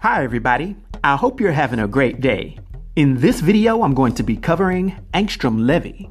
Hi everybody, I hope you're having a great day. In this video, I'm going to be covering Angstrom Levy.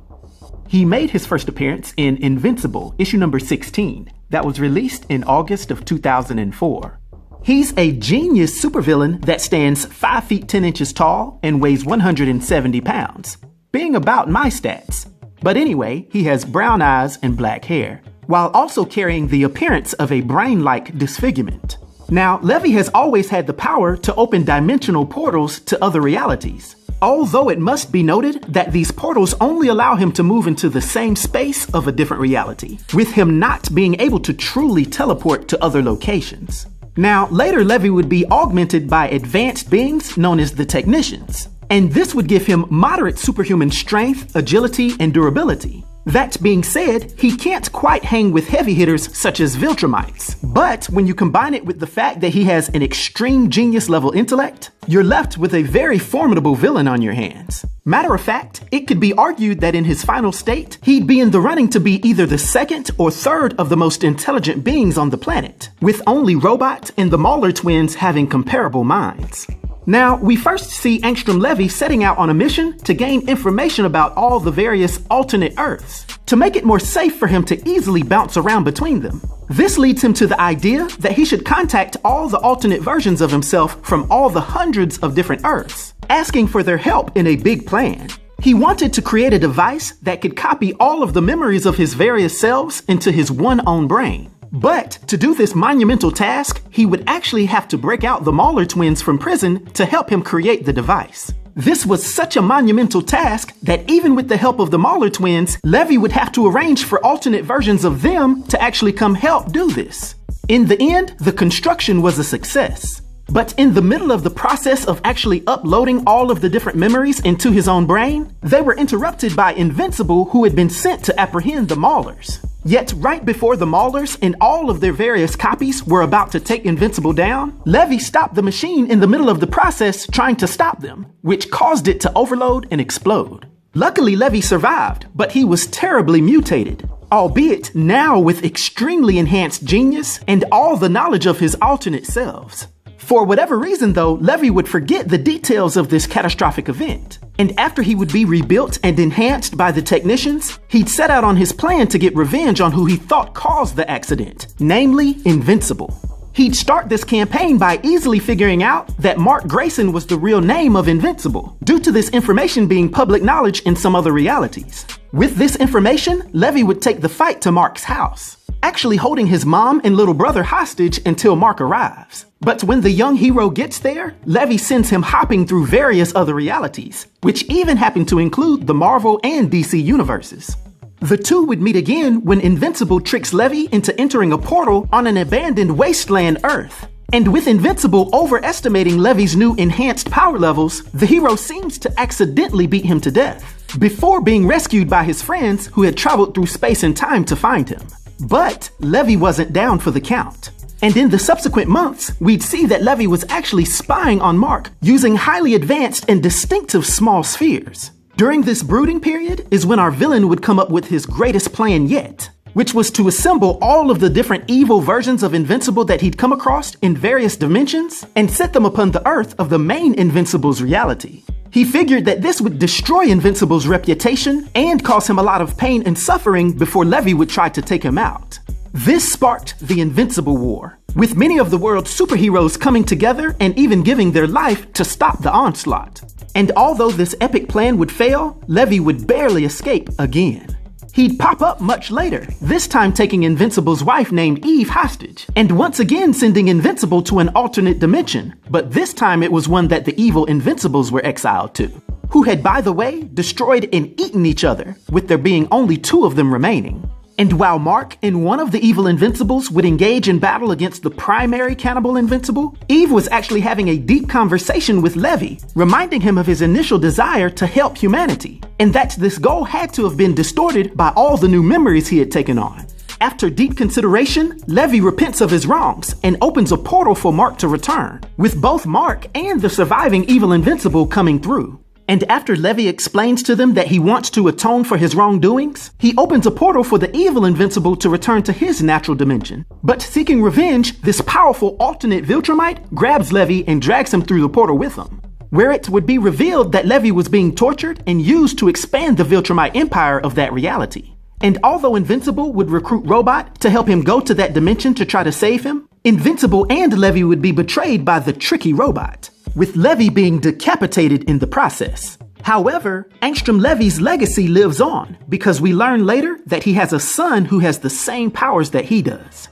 He made his first appearance in Invincible, issue number 16, that was released in August of 2004. He's a genius supervillain that stands 5 feet 10 inches tall and weighs 170 pounds, being about my stats. But anyway, he has brown eyes and black hair, while also carrying the appearance of a brain-like disfigurement. Now, Levy has always had the power to open dimensional portals to other realities, although it must be noted that these portals only allow him to move into the same space of a different reality, with him not being able to truly teleport to other locations. Now, later Levy would be augmented by advanced beings known as the Technicians, and this would give him moderate superhuman strength, agility, and durability. That being said, he can't quite hang with heavy hitters such as Viltrumites. But when you combine it with the fact that he has an extreme genius level intellect, you're left with a very formidable villain on your hands. Matter of fact, it could be argued that in his final state, he'd be in the running to be either the second or third of the most intelligent beings on the planet, with only Robot and the Mauler Twins having comparable minds. Now, we first see Angstrom Levy setting out on a mission to gain information about all the various alternate Earths, to make it more safe for him to easily bounce around between them. This leads him to the idea that he should contact all the alternate versions of himself from all the hundreds of different Earths, asking for their help in a big plan. He wanted to create a device that could copy all of the memories of his various selves into his one own brain. But to do this monumental task, he would actually have to break out the Mauler Twins from prison to help him create the device. This was such a monumental task that even with the help of the Mauler Twins, Levy would have to arrange for alternate versions of them to actually come help do this. In the end, the construction was a success. But in the middle of the process of actually uploading all of the different memories into his own brain, they were interrupted by Invincible, who had been sent to apprehend the Maulers. Yet right before the Maulers and all of their various copies were about to take Invincible down, Levy stopped the machine in the middle of the process trying to stop them, which caused it to overload and explode. Luckily, Levy survived, but he was terribly mutated, albeit now with extremely enhanced genius and all the knowledge of his alternate selves. For whatever reason though, Levy would forget the details of this catastrophic event. And after he would be rebuilt and enhanced by the Technicians, he'd set out on his plan to get revenge on who he thought caused the accident, namely Invincible. He'd start this campaign by easily figuring out that Mark Grayson was the real name of Invincible, due to this information being public knowledge in some other realities. With this information, Levy would take the fight to Mark's house, actually holding his mom and little brother hostage until Mark arrives. But when the young hero gets there, Levy sends him hopping through various other realities, which even happen to include the Marvel and DC universes. The two would meet again when Invincible tricks Levy into entering a portal on an abandoned wasteland Earth. And with Invincible overestimating Levy's new enhanced power levels, the hero seems to accidentally beat him to death, before being rescued by his friends who had traveled through space and time to find him. But Levy wasn't down for the count. And in the subsequent months, we'd see that Levy was actually spying on Mark using highly advanced and distinctive small spheres. During this brooding period is when our villain would come up with his greatest plan yet, which was to assemble all of the different evil versions of Invincible that he'd come across in various dimensions and set them upon the Earth of the main Invincible's reality. He figured that this would destroy Invincible's reputation and cause him a lot of pain and suffering before Levy would try to take him out. This sparked the Invincible War, with many of the world's superheroes coming together and even giving their life to stop the onslaught. And although this epic plan would fail, Levy would barely escape again. He'd pop up much later, this time taking Invincible's wife named Eve hostage, and once again sending Invincible to an alternate dimension, but this time it was one that the evil Invincibles were exiled to, who had, by the way, destroyed and eaten each other, with there being only 2 of them remaining. And while Mark and one of the evil Invincibles would engage in battle against the primary cannibal Invincible, Eve was actually having a deep conversation with Levy, reminding him of his initial desire to help humanity, and that this goal had to have been distorted by all the new memories he had taken on. After deep consideration, Levy repents of his wrongs and opens a portal for Mark to return, with both Mark and the surviving evil Invincible coming through. And after Levy explains to them that he wants to atone for his wrongdoings, he opens a portal for the evil Invincible to return to his natural dimension. But seeking revenge, this powerful alternate Viltrumite grabs Levy and drags him through the portal with him, where it would be revealed that Levy was being tortured and used to expand the Viltrumite empire of that reality. And although Invincible would recruit Robot to help him go to that dimension to try to save him, Invincible and Levy would be betrayed by the tricky Robot, with Levy being decapitated in the process. However, Angstrom Levy's legacy lives on, because we learn later that he has a son who has the same powers that he does.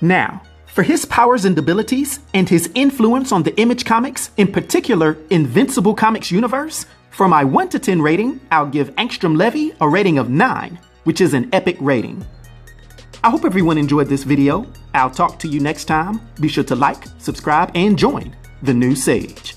Now, for his powers and abilities, and his influence on the Image Comics, in particular Invincible Comics universe, for my 1 to 10 rating, I'll give Angstrom Levy a rating of 9, which is an epic rating. I hope everyone enjoyed this video. I'll talk to you next time. Be sure to like, subscribe, and join the new Sage.